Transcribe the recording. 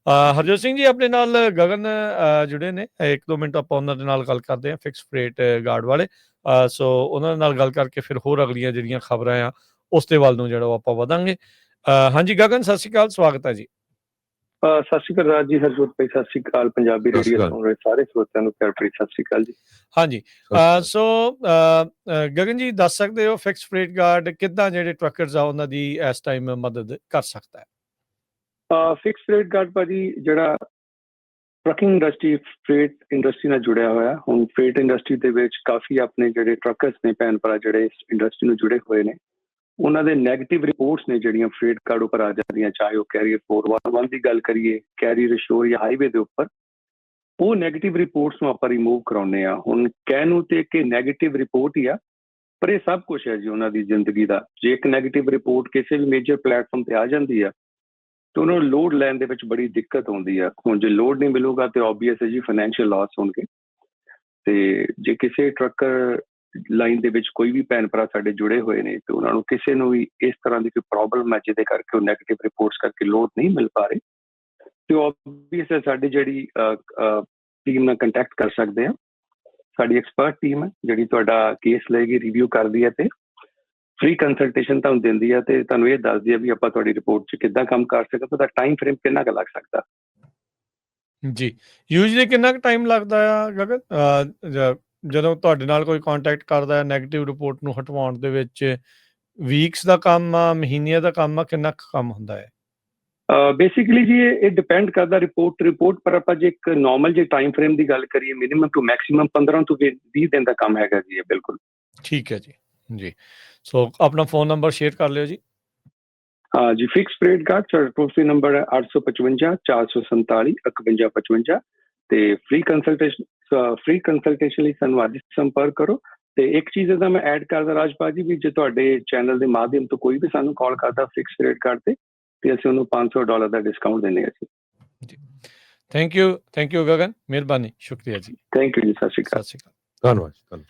ਹਰਜੋਤ ਸਿੰਘ ਜੀ ਆਪਣੇ ਨਾਲ ਗਗਨ ਜੁੜੇ ਨੇ 1-2 ਮਿੰਟ ਆਪਾਂ ਉਹਨਾਂ ਦੇ ਨਾਲ ਗੱਲ ਕਰਦੇ ਹਾਂ ਫਿਕਸ ਰੇਟ ਗਾਰਡ ਵਾਲੇ। ਸੋ ਉਹਨਾਂ ਦੇ ਨਾਲ ਗੱਲ ਕਰਕੇ ਫਿਰ ਹੋਰ ਅਗਲੀਆਂ ਜਿਹੜੀਆਂ ਖਬਰਾਂ ਆ ਉਸ ਦੇ ਵੱਲ ਨੂੰ ਜਿਹੜਾ ਉਹ ਆਪਾਂ ਵਧਾਂਗੇ। ਹਾਂਜੀ ਗਗਨ, ਸਤਿ ਸ਼੍ਰੀ ਅਕਾਲ, ਸਵਾਗਤ ਹੈ ਜੀ। ਸਤਿ ਸ਼੍ਰੀ ਅਕਾਲ ਰਾਜ ਜੀ, ਹਰਜੋਤ ਭਾਈ ਸਤਿ ਸ਼੍ਰੀ ਅਕਾਲ, ਪੰਜਾਬੀ ਰੇਡੀਓ ਸੁਣ ਰਹੇ ਸਾਰੇ ਸਰੋਤਿਆਂ ਨੂੰ ਪਿਆਰ ਭਰੀ ਸਤਿ ਸ਼੍ਰੀ ਅਕਾਲ ਜੀ। ਹਾਂਜੀ, ਸੋ ਗਗਨ ਜੀ ਦੱਸ ਸਕਦੇ ਹੋ ਫਿਕਸ ਰੇਟ ਗਾਰਡ ਕਿੱਦਾਂ ਜਿਹੜੇ ਟਰੱਕਰਸ ਆ ਉਹਨਾਂ ਦੀ ਇਸ ਟਾਈਮ ਮਦਦ ਕਰ ਸਕਦਾ ਹੈ? ਫਿਕਸ ਰੇਟ ਗਾਰਡ ਭਾਜੀ ਜਿਹੜਾ ਟਰੱਕਿੰਗ ਇੰਡਸਟਰੀ, ਫਰੇਟ ਇੰਡਸਟਰੀ ਨਾਲ ਜੁੜਿਆ ਹੋਇਆ। ਹੁਣ ਫਰੇਟ ਇੰਡਸਟਰੀ ਦੇ ਵਿੱਚ ਕਾਫੀ ਆਪਣੇ ਜਿਹੜੇ ਟਰੱਕਰਸ ਨੇ ਭੈਣ ਭਰਾ ਜਿਹੜੇ ਇਸ ਇੰਡਸਟਰੀ ਨੂੰ ਜੁੜੇ ਹੋਏ ਨੇ, ਉਹਨਾਂ ਦੇ ਨੈਗੇਟਿਵ ਰਿਪੋਰਟਸ ਨੇ ਜਿਹੜੀਆਂ ਫਰੇਟ ਕਾਰਡ ਉੱਪਰ ਆ ਜਾਂਦੀਆਂ, ਚਾਹੇ ਉਹ ਕੈਰੀਅਰ 411 ਦੀ ਗੱਲ ਕਰੀਏ, ਕੈਰੀਅਰ ਅਸ਼ੋਰ ਜਾਂ ਹਾਈਵੇ ਦੇ ਉੱਪਰ, ਉਹ ਨੈਗੇਟਿਵ ਰਿਪੋਰਟਸ ਨੂੰ ਆਪਾਂ ਰਿਮੂਵ ਕਰਾਉਂਦੇ ਆ। ਹੁਣ ਕਹਿਣ ਨੂੰ ਤੇ ਕਿ ਨੈਗੇਟਿਵ ਰਿਪੋਰਟ ਹੀ ਆ, ਪਰ ਇਹ ਸਭ ਕੁਛ ਹੈ ਜੀ ਉਹਨਾਂ ਦੀ ਜ਼ਿੰਦਗੀ ਦਾ। ਜੇ ਇੱਕ ਨੈਗੇਟਿਵ ਰਿਪੋਰਟ ਕਿਸੇ ਵੀ ਮੇਜਰ ਪਲੇਟਫਾਰਮ ਤੇ ਆ ਜਾਂਦੀ ਆ ਤੇ ਉਹਨਾਂ ਨੂੰ ਲੋਡ ਲੈਣ ਦੇ ਵਿੱਚ ਬੜੀ ਦਿੱਕਤ ਆਉਂਦੀ ਆ। ਹੁਣ ਜੇ ਲੋਡ ਨਹੀਂ ਮਿਲੂਗਾ ਤੇ ਓਬਵੀਅਸ ਹੈ ਜੀ ਫਾਈਨੈਂਸ਼ੀਅਲ ਲਾਸ ਹੋਣਗੇ। ਤੇ ਜੇ ਕਿਸੇ ਟਰੱਕਰ ਲਾਈਨ ਦੇ ਵਿੱਚ ਕੋਈ ਵੀ ਭੈਣ ਭਰਾ ਸਾਡੇ ਜੁੜੇ ਹੋਏ ਨੇ ਤੇ ਉਹਨਾਂ ਨੂੰ ਕਿਸੇ ਨੂੰ ਵੀ ਇਸ ਤਰ੍ਹਾਂ ਦੀ ਕੋਈ ਪ੍ਰੋਬਲਮ ਹੈ ਜਿਹਦੇ ਕਰਕੇ ਉਹ ਨੈਗੇਟਿਵ ਰਿਪੋਰਟਸ ਕਰਕੇ ਲੋਡ ਨਹੀਂ ਮਿਲ ਪਾ ਰਹੇ, ਤੇ ਓਬਵੀਅਸ ਹੈ ਸਾਡੀ ਜਿਹੜੀ ਟੀਮ ਨਾਲ ਕੰਟੈਕਟ ਕਰ ਸਕਦੇ ਆ। ਸਾਡੀ ਐਕਸਪਰਟ ਟੀਮ ਹੈ ਜਿਹੜੀ ਤੁਹਾਡਾ ਕੇਸ ਲਏਗੀ, ਰਿਵਿਊ ਕਰਦੀ ਹੈ ਤੇ ਫ੍ਰੀ ਕੰਸਲਟੇਸ਼ਨ ਤੁਹਾਨੂੰ ਦਿੰਦੀ ਹੈ ਤੇ ਤੁਹਾਨੂੰ ਇਹ ਦੱਸਦੀ ਹੈ ਵੀ ਆਪਾਂ ਤੁਹਾਡੀ ਰਿਪੋਰਟ 'ਚ ਕਿੱਦਾਂ ਕੰਮ ਕਰ ਸਕਦੇ, ਤੁਹਾਡਾ ਟਾਈਮ ਫਰੇਮ ਕਿੰਨਾ ਕੁ ਲੱਗ ਸਕਦਾ ਜੀ। ਯੂਜਲੀ ਕਿੰਨਾ ਕੁ ਟਾਈਮ ਲੱਗਦਾ ਆ ਗਗਨ ਜਦੋਂ ਤੁਹਾਡੇ ਨਾਲ ਕੋਈ ਕੰਟੈਕਟ ਕਰਦਾ ਹੈ ਨੈਗੇਟਿਵ ਰਿਪੋਰਟ ਨੂੰ ਹਟਵਾਉਣ ਦੇ ਵਿੱਚ? ਵੀਕਸ ਦਾ ਕੰਮ ਆ, ਮਹੀਨਿਆਂ ਦਾ ਕੰਮ ਆ, ਕਿੰਨਾ ਕੁ ਕੰਮ ਹੁੰਦਾ ਹੈ? ਬੇਸਿਕਲੀ ਜੀ ਇਹ ਡਿਪੈਂਡ ਕਰਦਾ ਰਿਪੋਰਟ ਪਰ ਆਪਾਂ ਜੇ ਇੱਕ ਨੋਰਮਲ ਜੇ ਟਾਈਮ ਫਰੇਮ ਦੀ ਗੱਲ ਕਰੀਏ, ਮਿਨੀਮਮ ਟੂ ਮੈਕਸੀਮਮ 15 ਤੋਂ 20 ਦਿਨ ਦਾ ਕੰਮ ਹੈਗਾ ਜੀ ਇਹ। ਬਿਲਕੁਲ ਠੀਕ ਹੈ ਜੀ। ਜੀ, ਸੋ ਆਪਣਾ ਫੋਨ ਨੰਬਰ ਸ਼ੇਅਰ ਕਰ ਲਿਓ ਜੀ। ਹਾਂ ਜੀ, ਫਿਕਸ ਰੇਟ ਗਾਰਡ ਸਾਡਾ ਟੋਲ ਫ੍ਰੀ ਨੰਬਰ ਹੈ 855 447 5155 ਤੇ ਫ੍ਰੀ ਕੰਸਲਟੇਸ਼ਨ ਲਈ ਸਾਨੂੰ ਅੱਜ ਸੰਪਰਕ ਕਰੋ। ਤੇ ਇੱਕ ਚੀਜ਼ ਦਾ ਮੈਂ ਐਡ ਕਰਦਾ ਰਾਜਪਾਲ ਜੀ, ਵੀ ਜੇ ਤੁਹਾਡੇ ਚੈਨਲ ਦੇ ਮਾਧਿਅਮ ਤੋਂ ਕੋਈ ਵੀ ਸਾਨੂੰ ਕਾਲ ਕਰਦਾ ਫਿਕਸ ਰੇਟ ਗਾਰਡ ਤੇ ਅਸੀਂ ਉਹਨੂੰ $500 ਦਾ ਡਿਸਕਾਊਂਟ ਦਿੰਦੇ ਹਾਂ ਜੀ। ਥੈਂਕ ਯੂ ਗਗਨ, ਮਿਹਰਬਾਨੀ, ਸ਼ੁਕਰੀਆ ਜੀ। ਥੈਂਕ ਯੂ ਜੀ, ਸਤਿ ਸ਼੍ਰੀ ਅਕਾਲ। ਧੰਨਵਾਦ।